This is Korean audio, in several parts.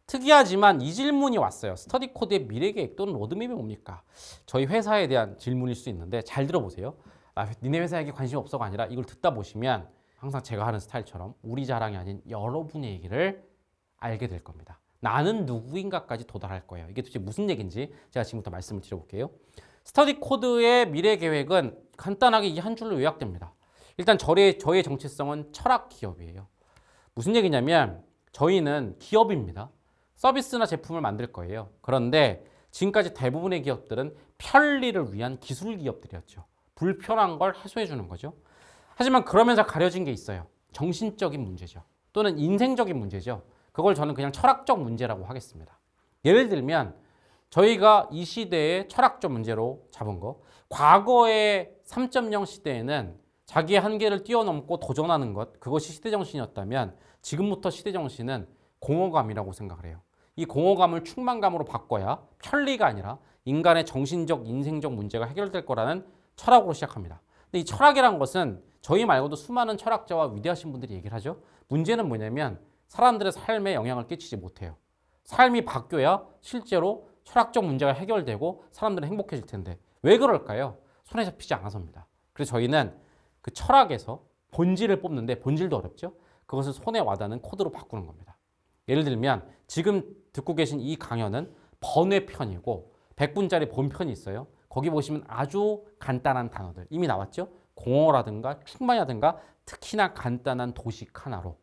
특이하지만 이 질문이 왔어요. 스터디 코드의 미래 계획 또는 로드맵이 뭡니까? 저희 회사에 대한 질문일 수 있는데 잘 들어보세요. 니네 회사에게 관심 없어가 아니라 이걸 듣다 보시면 항상 제가 하는 스타일처럼 우리 자랑이 아닌 여러분의 얘기를 알게 될 겁니다. 나는 누구인가까지 도달할 거예요. 이게 도대체 무슨 얘기인지 제가 지금부터 말씀을 드려볼게요. 스터디 코드의 미래 계획은 간단하게 이 한 줄로 요약됩니다. 일단 저의 정체성은 철학 기업이에요. 무슨 얘기냐면 저희는 기업입니다. 서비스나 제품을 만들 거예요. 그런데 지금까지 대부분의 기업들은 편리를 위한 기술 기업들이었죠. 불편한 걸 해소해 주는 거죠. 하지만 그러면서 가려진 게 있어요. 정신적인 문제죠. 또는 인생적인 문제죠. 그걸 저는 그냥 철학적 문제라고 하겠습니다. 예를 들면 저희가 이 시대의 철학적 문제로 잡은 거, 과거의 3.0 시대에는 자기의 한계를 뛰어넘고 도전하는 것, 그것이 시대정신이었다면 지금부터 시대정신은 공허감이라고 생각을 해요. 이 공허감을 충만감으로 바꿔야 편리가 아니라 인간의 정신적, 인생적 문제가 해결될 거라는 철학으로 시작합니다. 근데 이 철학이란 것은 저희 말고도 수많은 철학자와 위대하신 분들이 얘기를 하죠. 문제는 뭐냐면 사람들의 삶에 영향을 끼치지 못해요. 삶이 바뀌어야 실제로 철학적 문제가 해결되고 사람들은 행복해질 텐데 왜 그럴까요? 손에 잡히지 않아서입니다. 그래서 저희는 그 철학에서 본질을 뽑는데 본질도 어렵죠. 그것을 손에 와닿는 코드로 바꾸는 겁니다. 예를 들면 지금 듣고 계신 이 강연은 번외편이고 100분짜리 본편이 있어요. 거기 보시면 아주 간단한 단어들 이미 나왔죠. 공허라든가 충만이라든가 특히나 간단한 도식 하나로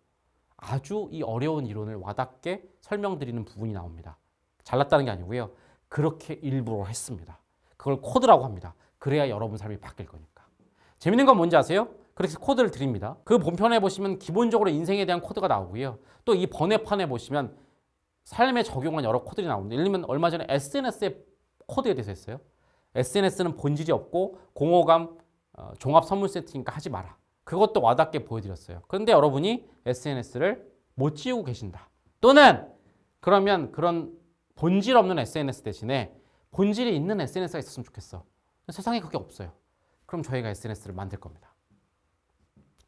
아주 이 어려운 이론을 와닿게 설명드리는 부분이 나옵니다. 잘났다는 게 아니고요. 그렇게 일부러 했습니다. 그걸 코드라고 합니다. 그래야 여러분 삶이 바뀔 거니까. 재밌는 건 뭔지 아세요? 그렇게 코드를 드립니다. 그 본편에 보시면 기본적으로 인생에 대한 코드가 나오고요. 또 이 번외판에 보시면 삶에 적용한 여러 코드들이 나옵니다. 예를 들면 얼마 전에 SNS의 코드에 대해서 했어요. SNS는 본질이 없고 공허감, 종합 선물 세트니까 하지 마라. 그것도 와닿게 보여드렸어요. 그런데 여러분이 SNS를 못 지우고 계신다. 또는 그러면 그런 본질 없는 SNS 대신에 본질이 있는 SNS가 있었으면 좋겠어. 세상에 그게 없어요. 그럼 저희가 SNS를 만들 겁니다.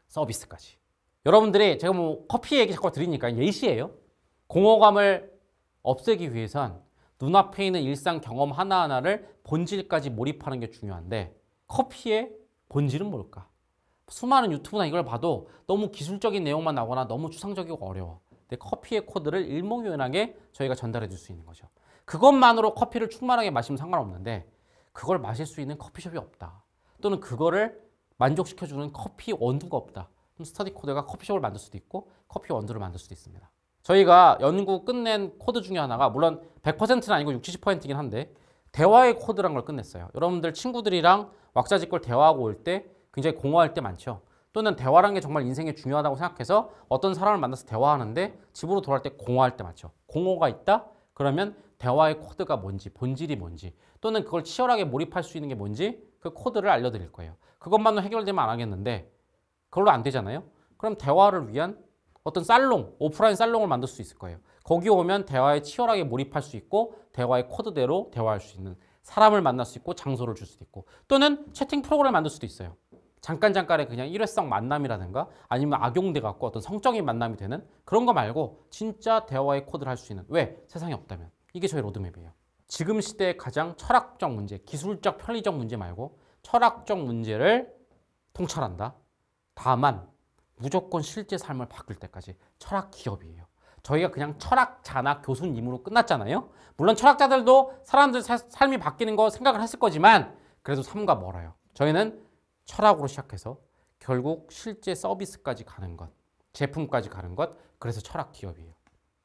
서비스까지. 여러분들이 제가 뭐 커피 얘기 자꾸 드리니까 예시예요. 공허감을 없애기 위해선 눈앞에 있는 일상 경험 하나하나를 본질까지 몰입하는 게 중요한데 커피의 본질은 뭘까? 수많은 유튜브나 이걸 봐도 너무 기술적인 내용만 나오거나 너무 추상적이고 어려워. 근데 커피의 코드를 일목요연하게 저희가 전달해 줄 수 있는 거죠. 그것만으로 커피를 충만하게 마시면 상관없는데 그걸 마실 수 있는 커피숍이 없다. 또는 그거를 만족시켜주는 커피 원두가 없다. 그럼 스터디 코드가 커피숍을 만들 수도 있고 커피 원두를 만들 수도 있습니다. 저희가 연구 끝낸 코드 중에 하나가 물론 100%는 아니고 60, 70%이긴 한데 대화의 코드란 걸 끝냈어요. 여러분들 친구들이랑 왁자지껄 대화하고 올 때 굉장히 공허할 때 많죠. 또는 대화라는 게 정말 인생에 중요하다고 생각해서 어떤 사람을 만나서 대화하는데 집으로 돌아올 때 공허할 때 많죠. 공허가 있다? 그러면 대화의 코드가 뭔지, 본질이 뭔지 또는 그걸 치열하게 몰입할 수 있는 게 뭔지 그 코드를 알려드릴 거예요. 그것만으로 해결되면 안 하겠는데 그걸로 안 되잖아요. 그럼 대화를 위한 어떤 살롱, 오프라인 살롱을 만들 수 있을 거예요. 거기 오면 대화에 치열하게 몰입할 수 있고 대화의 코드대로 대화할 수 있는 사람을 만날 수 있고 장소를 줄 수도 있고 또는 채팅 프로그램을 만들 수도 있어요. 잠깐의 그냥 일회성 만남이라든가 아니면 악용돼 갖고 어떤 성적인 만남이 되는 그런 거 말고 진짜 대화의 코드를 할 수 있는 왜? 세상에 없다면. 이게 저희 로드맵이에요. 지금 시대의 가장 철학적 문제, 기술적 편리적 문제 말고 철학적 문제를 통찰한다. 다만 무조건 실제 삶을 바꿀 때까지 철학 기업이에요. 저희가 그냥 철학자나 교수님으로 끝났잖아요. 물론 철학자들도 사람들 삶이 바뀌는 거 생각을 했을 거지만 그래도 삶과 멀어요. 저희는 철학으로 시작해서 결국 실제 서비스까지 가는 것, 제품까지 가는 것, 그래서 철학 기업이에요.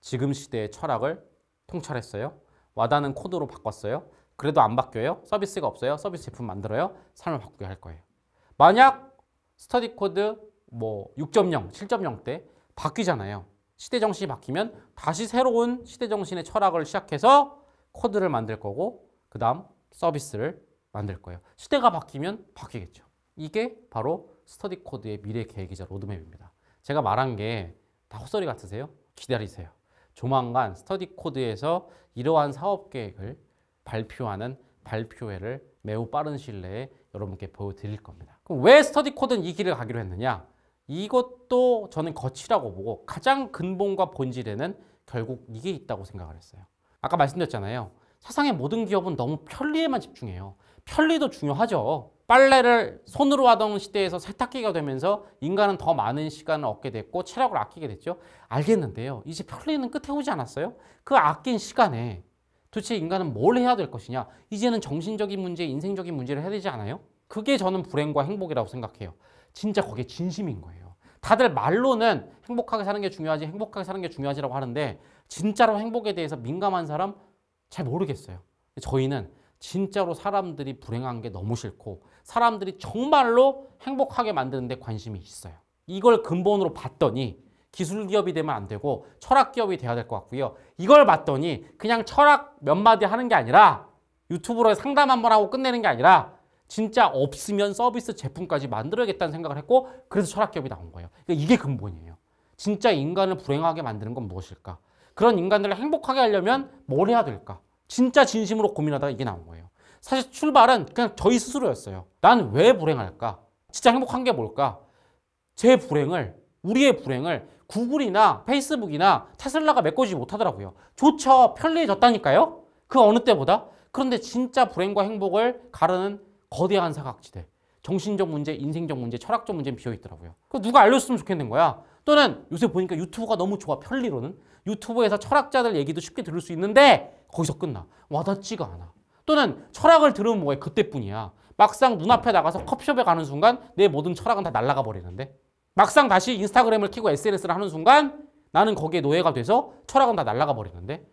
지금 시대의 철학을 통찰했어요. 와닿는 코드로 바꿨어요. 그래도 안 바뀌어요. 서비스가 없어요. 서비스 제품 만들어요. 삶을 바꾸게 할 거예요. 만약 스터디 코드 6.0, 7.0 때 바뀌잖아요. 시대 정신이 바뀌면 다시 새로운 시대 정신의 철학을 시작해서 코드를 만들 거고 그 다음 서비스를 만들 거예요. 시대가 바뀌면 바뀌겠죠. 이게 바로 스터디 코드의 미래 계획이자 로드맵입니다. 제가 말한 게 다 헛소리 같으세요? 기다리세요. 조만간 스터디 코드에서 이러한 사업 계획을 발표하는 발표회를 매우 빠른 시일 내에 여러분께 보여드릴 겁니다. 그럼 왜 스터디 코드는 이 길을 가기로 했느냐? 이것도 저는 거치라고 보고 가장 근본과 본질에는 결국 이게 있다고 생각을 했어요. 아까 말씀드렸잖아요. 세상의 모든 기업은 너무 편리에만 집중해요. 편리도 중요하죠. 빨래를 손으로 하던 시대에서 세탁기가 되면서 인간은 더 많은 시간을 얻게 됐고 체력을 아끼게 됐죠. 알겠는데요. 이제 편리는 끝에 오지 않았어요? 그 아낀 시간에 도대체 인간은 뭘 해야 될 것이냐? 이제는 정신적인 문제, 인생적인 문제를 해야 되지 않아요? 그게 저는 불행과 행복이라고 생각해요. 진짜 거기에 진심인 거예요. 다들 말로는 행복하게 사는 게 중요하지, 행복하게 사는 게 중요하지라고 하는데 진짜로 행복에 대해서 민감한 사람 잘 모르겠어요. 저희는 진짜로 사람들이 불행한 게 너무 싫고 사람들이 정말로 행복하게 만드는 데 관심이 있어요. 이걸 근본으로 봤더니 기술 기업이 되면 안 되고 철학 기업이 돼야 될 것 같고요. 이걸 봤더니 그냥 철학 몇 마디 하는 게 아니라 유튜브로 상담 한번 하고 끝내는 게 아니라 진짜 없으면 서비스 제품까지 만들어야겠다는 생각을 했고 그래서 철학 기업이 나온 거예요. 그러니까 이게 근본이에요. 진짜 인간을 불행하게 만드는 건 무엇일까? 그런 인간들을 행복하게 하려면 뭘 해야 될까? 진짜 진심으로 고민하다가 이게 나온 거예요. 사실 출발은 그냥 저희 스스로였어요. 난 왜 불행할까? 진짜 행복한 게 뭘까? 제 불행을, 우리의 불행을 구글이나 페이스북이나 테슬라가 메꿔주지 못하더라고요. 좋죠. 편리해졌다니까요. 그 어느 때보다. 그런데 진짜 불행과 행복을 가르는 거대한 사각지대. 정신적 문제, 인생적 문제, 철학적 문제는 비어있더라고요. 그거 누가 알려줬으면 좋겠는 거야. 또는 요새 보니까 유튜브가 너무 좋아. 편리로는. 유튜브에서 철학자들 얘기도 쉽게 들을 수 있는데 거기서 끝나. 와닿지가 않아. 또는 철학을 들으면 뭐해? 그때뿐이야. 막상 눈앞에 나가서 커피숍에 가는 순간 내 모든 철학은 다 날아가 버리는데 막상 다시 인스타그램을 켜고 SNS를 하는 순간 나는 거기에 노예가 돼서 철학은 다 날아가 버리는데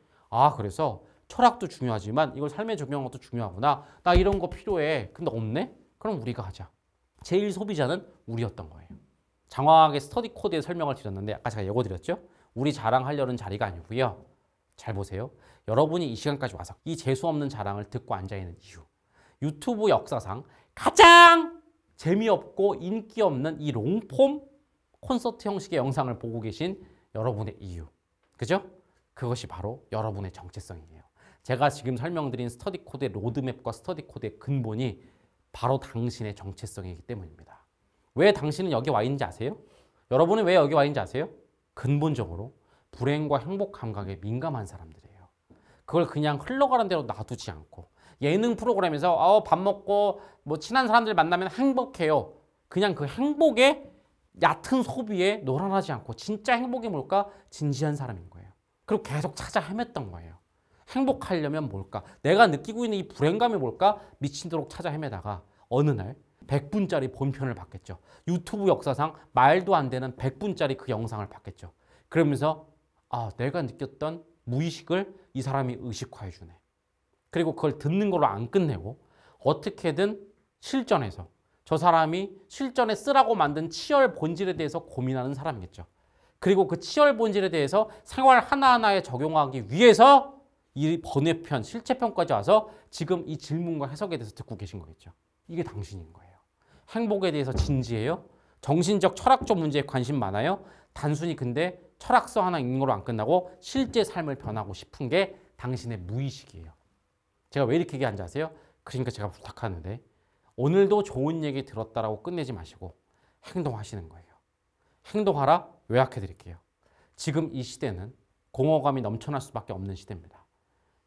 그래서 철학도 중요하지만 이걸 삶에 적용하는 것도 중요하구나. 나 이런 거 필요해. 근데 없네? 그럼 우리가 하자. 제일 소비자는 우리였던 거예요. 장황하게 스터디 코드의 설명을 드렸는데 아까 제가 예고 드렸죠? 우리 자랑하려는 자리가 아니고요. 잘 보세요. 여러분이 이 시간까지 와서 이 재수없는 자랑을 듣고 앉아있는 이유. 유튜브 역사상 가장 재미없고 인기 없는 이 롱폼 콘서트 형식의 영상을 보고 계신 여러분의 이유. 그죠? 그것이 바로 여러분의 정체성이에요. 제가 지금 설명드린 스터디 코드의 로드맵과 스터디 코드의 근본이 바로 당신의 정체성이기 때문입니다. 왜 당신은 여기 와 있는지 아세요? 여러분은 왜 여기 와 있는지 아세요? 근본적으로 불행과 행복 감각에 민감한 사람들이에요. 그걸 그냥 흘러가는 대로 놔두지 않고 예능 프로그램에서 밥 먹고 뭐 친한 사람들 만나면 행복해요. 그냥 그 행복에 얕은 소비에 노란하지 않고 진짜 행복이 뭘까? 진지한 사람인 거예요. 그리고 계속 찾아 헤맸던 거예요. 행복하려면 뭘까? 내가 느끼고 있는 이 불행감이 뭘까? 미친도록 찾아 헤매다가 어느 날 100분짜리 본편을 봤겠죠. 유튜브 역사상 말도 안 되는 100분짜리 그 영상을 봤겠죠. 그러면서 내가 느꼈던 무의식을 이 사람이 의식화해 주네. 그리고 그걸 듣는 걸로 안 끝내고 어떻게든 실전에서 저 사람이 실전에 쓰라고 만든 치열 본질에 대해서 고민하는 사람이겠죠. 그리고 그 치열 본질에 대해서 생활 하나하나에 적용하기 위해서 이 번외편, 실체편까지 와서 지금 이 질문과 해석에 대해서 듣고 계신 거겠죠. 이게 당신인 거예요. 행복에 대해서 진지해요? 정신적, 철학적 문제에 관심 많아요? 단순히 근데 철학서 하나 읽는 걸로 안 끝나고 실제 삶을 변하고 싶은 게 당신의 무의식이에요. 제가 왜 이렇게 얘기하는지 아세요? 그러니까 제가 부탁하는데 오늘도 좋은 얘기 들었다라고 끝내지 마시고 행동하시는 거예요. 행동하라 요약해 드릴게요. 지금 이 시대는 공허감이 넘쳐날 수밖에 없는 시대입니다.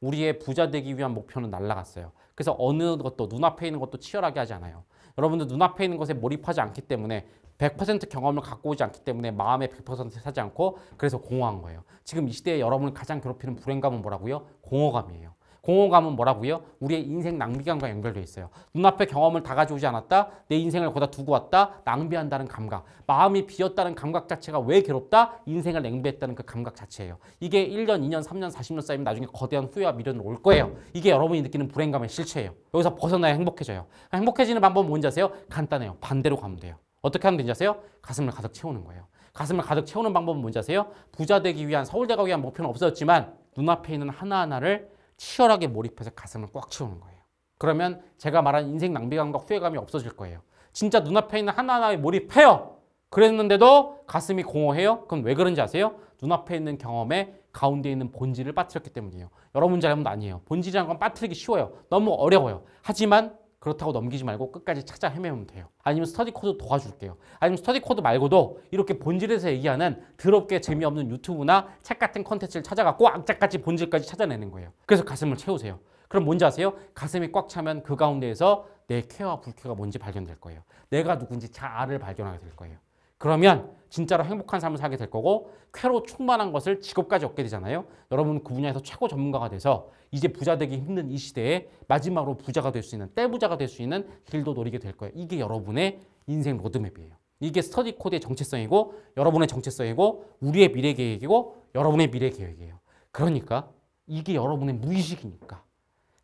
우리의 부자 되기 위한 목표는 날아갔어요. 그래서 어느 것도 눈앞에 있는 것도 치열하게 하지 않아요. 여러분들 눈앞에 있는 것에 몰입하지 않기 때문에 100% 경험을 갖고 오지 않기 때문에 마음의 100% 사지 않고 그래서 공허한 거예요. 지금 이 시대에 여러분을 가장 괴롭히는 불행감은 뭐라고요? 공허감이에요. 공허감은 뭐라고요? 우리의 인생 낭비감과 연결되어 있어요. 눈앞에 경험을 다 가져오지 않았다? 내 인생을 거기다 두고 왔다? 낭비한다는 감각. 마음이 비었다는 감각 자체가 왜 괴롭다? 인생을 낭비했다는 그 감각 자체예요. 이게 1년, 2년, 3년, 40년 쌓이면 나중에 거대한 후회와 미련으로 올 거예요. 이게 여러분이 느끼는 불행감의 실체예요. 여기서 벗어나야 행복해져요. 행복해지는 방법은 뭔지 아세요? 간단해요. 반대로 가면 돼요. 어떻게 하면 되는지 아세요? 가슴을 가득 채우는 거예요. 가슴을 가득 채우는 방법은 뭔지 아세요? 부자 되기 위한, 서울대 가기 위한 목표는 없어졌지만 눈앞에 있는 하나하나를 치열하게 몰입해서 가슴을 꽉 채우는 거예요. 그러면 제가 말한 인생 낭비감과 후회감이 없어질 거예요. 진짜 눈앞에 있는 하나하나에 몰입해요. 그랬는데도 가슴이 공허해요. 그럼 왜 그런지 아세요? 눈앞에 있는 경험에 가운데 있는 본질을 빠뜨렸기 때문이에요. 여러분 잘못은 아니에요. 본질이라는 건 빠뜨리기 쉬워요. 너무 어려워요. 하지만 그렇다고 넘기지 말고 끝까지 찾아 헤매면 돼요. 아니면 스터디 코드 도와줄게요. 아니면 스터디 코드 말고도 이렇게 본질에서 얘기하는 더럽게 재미없는 유튜브나 책 같은 컨텐츠를 찾아갖고 악착같이 본질까지 찾아내는 거예요. 그래서 가슴을 채우세요. 그럼 뭔지 아세요? 가슴이 꽉 차면 그 가운데에서 내 쾌와 불쾌가 뭔지 발견될 거예요. 내가 누군지 자아를 발견하게 될 거예요. 그러면 진짜로 행복한 삶을 살게 될 거고 쾌로 충만한 것을 직업까지 얻게 되잖아요. 여러분 그 분야에서 최고 전문가가 돼서 이제 부자 되기 힘든 이 시대에 마지막으로 부자가 될 수 있는 떼부자가 될 수 있는 길도 노리게 될 거예요. 이게 여러분의 인생 로드맵이에요. 이게 스터디 코드의 정체성이고 여러분의 정체성이고 우리의 미래 계획이고 여러분의 미래 계획이에요. 그러니까 이게 여러분의 무의식이니까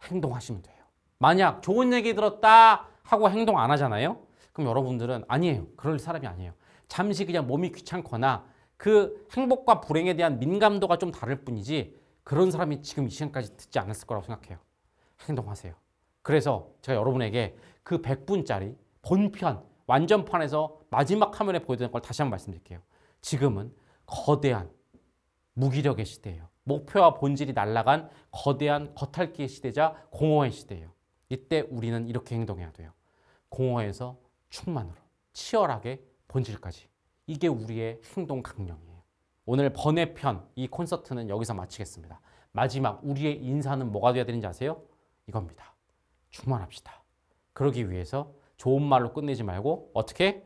행동하시면 돼요. 만약 좋은 얘기 들었다 하고 행동 안 하잖아요. 그럼 여러분들은 아니에요. 그럴 사람이 아니에요. 잠시 그냥 몸이 귀찮거나 그 행복과 불행에 대한 민감도가 좀 다를 뿐이지 그런 사람이 지금 이 시간까지 듣지 않았을 거라고 생각해요. 행동하세요. 그래서 제가 여러분에게 그 100분짜리 본편 완전판에서 마지막 화면에 보여드린 걸 다시 한번 말씀드릴게요. 지금은 거대한 무기력의 시대예요. 목표와 본질이 날아간 거대한 겉핥기의 시대자 공허의 시대예요. 이때 우리는 이렇게 행동해야 돼요. 공허에서 충만으로 치열하게 본질까지. 이게 우리의 행동 강령이에요. 오늘 번외편 이 콘서트는 여기서 마치겠습니다. 마지막 우리의 인사는 뭐가 돼야 되는지 아세요? 이겁니다. 충만합시다. 그러기 위해서 좋은 말로 끝내지 말고 어떻게?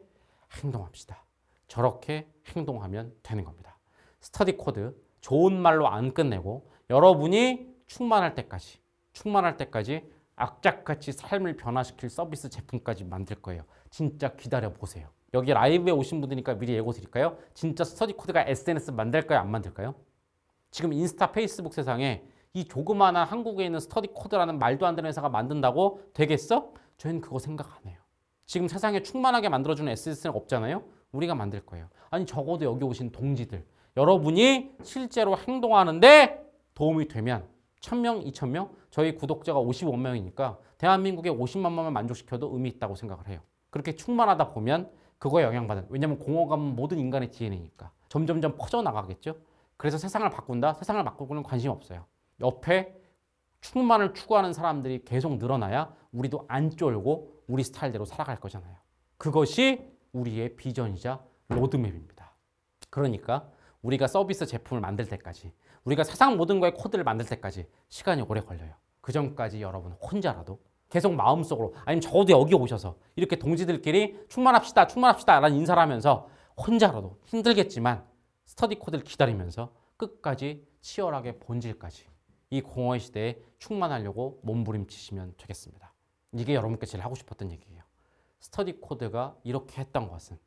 행동합시다. 저렇게 행동하면 되는 겁니다. 스터디 코드 좋은 말로 안 끝내고 여러분이 충만할 때까지 악착같이 삶을 변화시킬 서비스 제품까지 만들 거예요. 진짜 기다려보세요. 여기 라이브에 오신 분들이니까 미리 예고 드릴까요? 진짜 스터디 코드가 SNS 만들까요? 안 만들까요? 지금 인스타, 페이스북 세상에 이 조그마한 한국에 있는 스터디 코드라는 말도 안 되는 회사가 만든다고 되겠어? 저희는 그거 생각 안 해요. 지금 세상에 충만하게 만들어주는 SNS는 없잖아요? 우리가 만들 거예요. 아니 적어도 여기 오신 동지들 여러분이 실제로 행동하는데 도움이 되면 1000명, 2000명? 저희 구독자가 55명이니까 대한민국의 50만 명만 만족시켜도 의미 있다고 생각을 해요. 그렇게 충만하다 보면 그거에 영향받은, 왜냐하면 공허감은 모든 인간의 DNA니까 점점점 퍼져나가겠죠. 그래서 세상을 바꾼다? 세상을 바꾸고는 관심 없어요. 옆에 충만을 추구하는 사람들이 계속 늘어나야 우리도 안 쫄고 우리 스타일대로 살아갈 거잖아요. 그것이 우리의 비전이자 로드맵입니다. 그러니까 우리가 서비스 제품을 만들 때까지 우리가 세상 모든 거에 코드를 만들 때까지 시간이 오래 걸려요. 그 전까지 여러분 혼자라도 계속 마음속으로 아니면 적어도 여기 오셔서 이렇게 동지들끼리 충만합시다 라는 인사를 하면서 혼자라도 힘들겠지만 스터디 코드를 기다리면서 끝까지 치열하게 본질까지 이 공허의 시대에 충만하려고 몸부림치시면 되겠습니다. 이게 여러분께 제일 하고 싶었던 얘기예요. 스터디 코드가 이렇게 했던 것은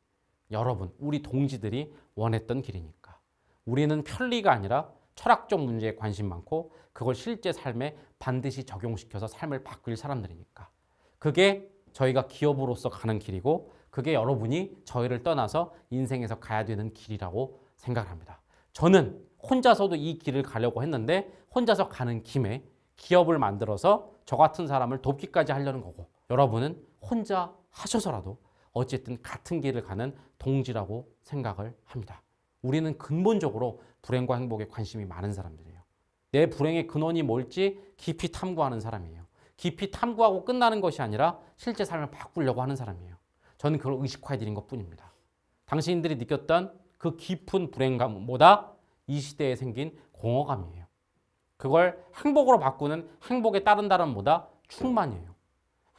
여러분, 우리 동지들이 원했던 길이니까. 우리는 편리가 아니라 철학적 문제에 관심 많고 그걸 실제 삶에 반드시 적용시켜서 삶을 바꿀 사람들이니까. 그게 저희가 기업으로서 가는 길이고 그게 여러분이 저희를 떠나서 인생에서 가야 되는 길이라고 생각합니다. 저는 혼자서도 이 길을 가려고 했는데 혼자서 가는 김에 기업을 만들어서 저 같은 사람을 돕기까지 하려는 거고 여러분은 혼자 하셔서라도 어쨌든 같은 길을 가는 동지라고 생각을 합니다. 우리는 근본적으로 불행과 행복에 관심이 많은 사람들이에요. 내 불행의 근원이 뭘지 깊이 탐구하는 사람이에요. 깊이 탐구하고 끝나는 것이 아니라 실제 삶을 바꾸려고 하는 사람이에요. 저는 그걸 의식화해드린 것뿐입니다. 당신들이 느꼈던 그 깊은 불행감보다 이 시대에 생긴 공허감이에요. 그걸 행복으로 바꾸는 행복의 다른 단어보다 충만이에요.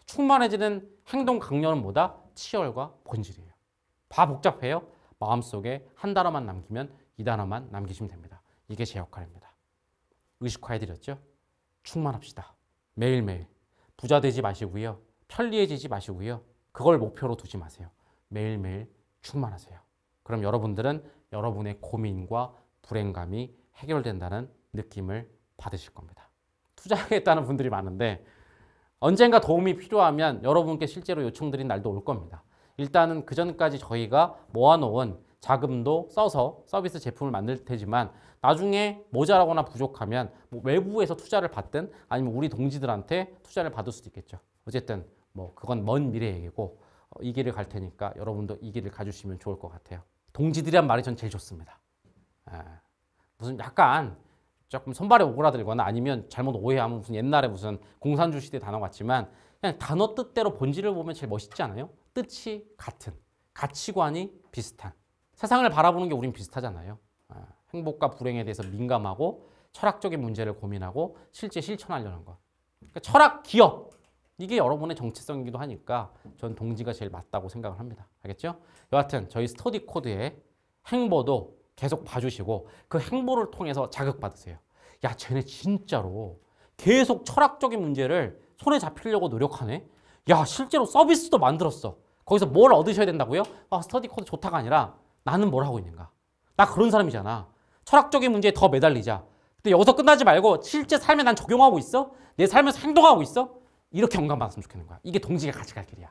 충만해지는 행동 강령은 뭐다? 치열과 본질이에요. 다 복잡해요. 마음속에 한 단어만 남기면 이 단어만 남기시면 됩니다. 이게 제 역할입니다. 의식화해드렸죠? 충만합시다. 매일매일 부자 되지 마시고요. 편리해지지 마시고요. 그걸 목표로 두지 마세요. 매일매일 충만하세요. 그럼 여러분들은 여러분의 고민과 불행감이 해결된다는 느낌을 받으실 겁니다. 투자하겠다는 분들이 많은데 언젠가 도움이 필요하면 여러분께 실제로 요청드린 날도 올 겁니다. 일단은 그 전까지 저희가 모아놓은 자금도 써서 서비스 제품을 만들 테지만 나중에 모자라거나 부족하면 뭐 외부에서 투자를 받든 아니면 우리 동지들한테 투자를 받을 수도 있겠죠. 어쨌든 뭐 그건 먼 미래 얘기고 이 길을 갈 테니까 여러분도 이 길을 가주시면 좋을 것 같아요. 동지들이란 말이 전 제일 좋습니다. 무슨 약간 조금 손발에 오그라들거나 아니면 잘못 오해하면 무슨 옛날에 무슨 공산주 시대 단어 같지만 그냥 단어 뜻대로 본질을 보면 제일 멋있지 않아요? 뜻이 같은, 가치관이 비슷한. 세상을 바라보는 게 우린 비슷하잖아요. 행복과 불행에 대해서 민감하고 철학적인 문제를 고민하고 실제 실천하려는 것. 그러니까 철학 기업, 이게 여러분의 정체성이기도 하니까 전 동지가 제일 맞다고 생각을 합니다. 알겠죠? 여하튼 저희 스터디 코드의 행보도 계속 봐주시고 그 행보를 통해서 자극받으세요. 야, 쟤네 진짜로 계속 철학적인 문제를 손에 잡히려고 노력하네? 야, 실제로 서비스도 만들었어. 거기서 뭘 얻으셔야 된다고요? 스터디 코드 좋다가 아니라 나는 뭘 하고 있는가? 나 그런 사람이잖아. 철학적인 문제에 더 매달리자. 근데 여기서 끝나지 말고 실제 삶에 난 적용하고 있어? 내 삶에서 행동하고 있어? 이렇게 영감받았으면 좋겠는 거야. 이게 동지가 같이 갈 길이야.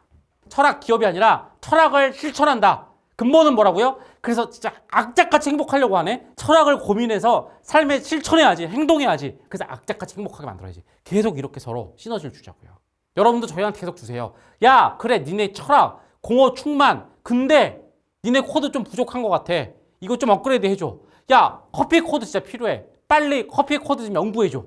철학 기업이 아니라 철학을 실천한다. 근본은 뭐라고요? 그래서 진짜 악착같이 행복하려고 하네. 철학을 고민해서 삶에 실천해야지, 행동해야지. 그래서 악착같이 행복하게 만들어야지. 계속 이렇게 서로 시너지를 주자고요. 여러분도 저희한테 계속 주세요. 야, 그래, 니네 철학, 공허 충만. 근데 니네 코드 좀 부족한 것 같아. 이거 좀 업그레이드 해줘. 야, 커피 코드 진짜 필요해. 빨리 커피 코드 좀 연구해줘.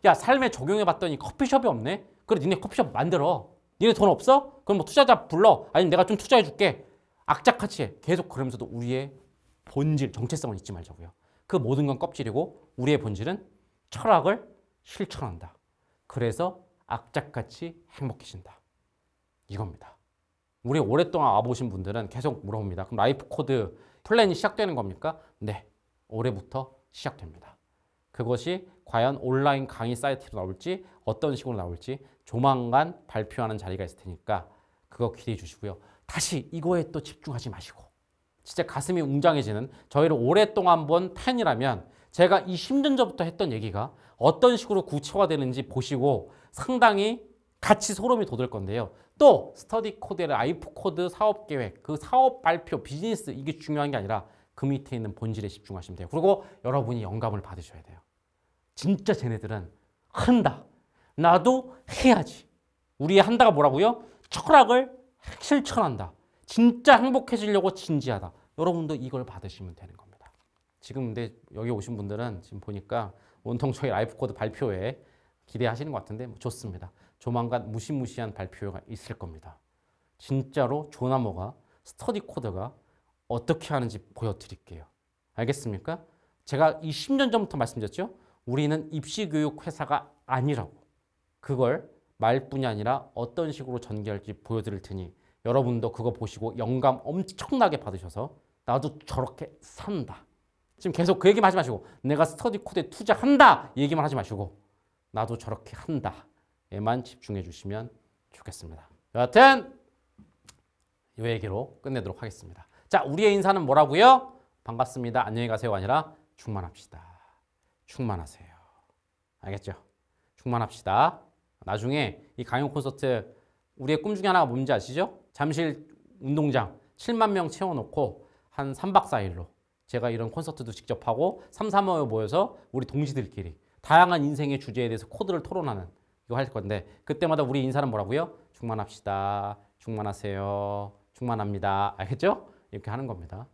야, 삶에 적용해봤더니 커피숍이 없네. 그래, 니네 커피숍 만들어. 니네 돈 없어? 그럼 뭐 투자자 불러. 아니면 내가 좀 투자해줄게. 악착같이 해. 계속 그러면서도 우리의 본질, 정체성을 잊지 말자고요. 그 모든 건 껍질이고 우리의 본질은 철학을 실천한다. 그래서 악착같이 행복해진다. 이겁니다. 우리 오랫동안 와보신 분들은 계속 물어봅니다. 그럼 라이프 코드 플랜이 시작되는 겁니까? 네, 올해부터 시작됩니다. 그것이 과연 온라인 강의 사이트로 나올지 어떤 식으로 나올지 조만간 발표하는 자리가 있을 테니까 그거 기대해 주시고요. 다시 이거에 또 집중하지 마시고 진짜 가슴이 웅장해지는 저희를 오랫동안 본 팬이라면 제가 이 10년 전부터 했던 얘기가 어떤 식으로 구체화되는지 보시고 상당히 같이 소름이 돋을 건데요. 또 스터디 코드의 라이프 코드 사업 계획, 그 사업 발표, 비즈니스 이게 중요한 게 아니라 그 밑에 있는 본질에 집중하시면 돼요. 그리고 여러분이 영감을 받으셔야 돼요. 진짜 쟤네들은 한다. 나도 해야지. 우리의 한다가 뭐라고요? 철학을 실천한다. 진짜 행복해지려고 진지하다. 여러분도 이걸 받으시면 되는 겁니다. 지금 근데 여기 오신 분들은 지금 보니까 온통 저희 라이프 코드 발표에 기대하시는 것 같은데 좋습니다. 조만간 무시무시한 발표가 있을 겁니다. 진짜로 조나모가 스터디 코드가 어떻게 하는지 보여드릴게요. 알겠습니까? 제가 이 10년 전부터 말씀드렸죠. 우리는 입시교육 회사가 아니라고. 그걸 말뿐이 아니라 어떤 식으로 전개할지 보여드릴 테니 여러분도 그거 보시고 영감 엄청나게 받으셔서 나도 저렇게 산다. 지금 계속 그 얘기만 하지 마시고 내가 스터디 코드에 투자한다 이 얘기만 하지 마시고 나도 저렇게 한다 에만 집중해 주시면 좋겠습니다. 여하튼 이 얘기로 끝내도록 하겠습니다. 자, 우리의 인사는 뭐라고요? 반갑습니다. 안녕히 가세요가 아니라 충만합시다. 충만하세요. 알겠죠? 충만합시다. 나중에 이 강연 콘서트 우리의 꿈 중에 하나가 뭔지 아시죠? 잠실 운동장 7만 명 채워놓고 한 3박 4일로 제가 이런 콘서트도 직접 하고 3, 4월 모여서 우리 동지들끼리 다양한 인생의 주제에 대해서 코드를 토론하는 이거 할 건데 그때마다 우리 인사는 뭐라고요? 충만합시다. 충만하세요. 충만합니다. 알겠죠? 이렇게 하는 겁니다.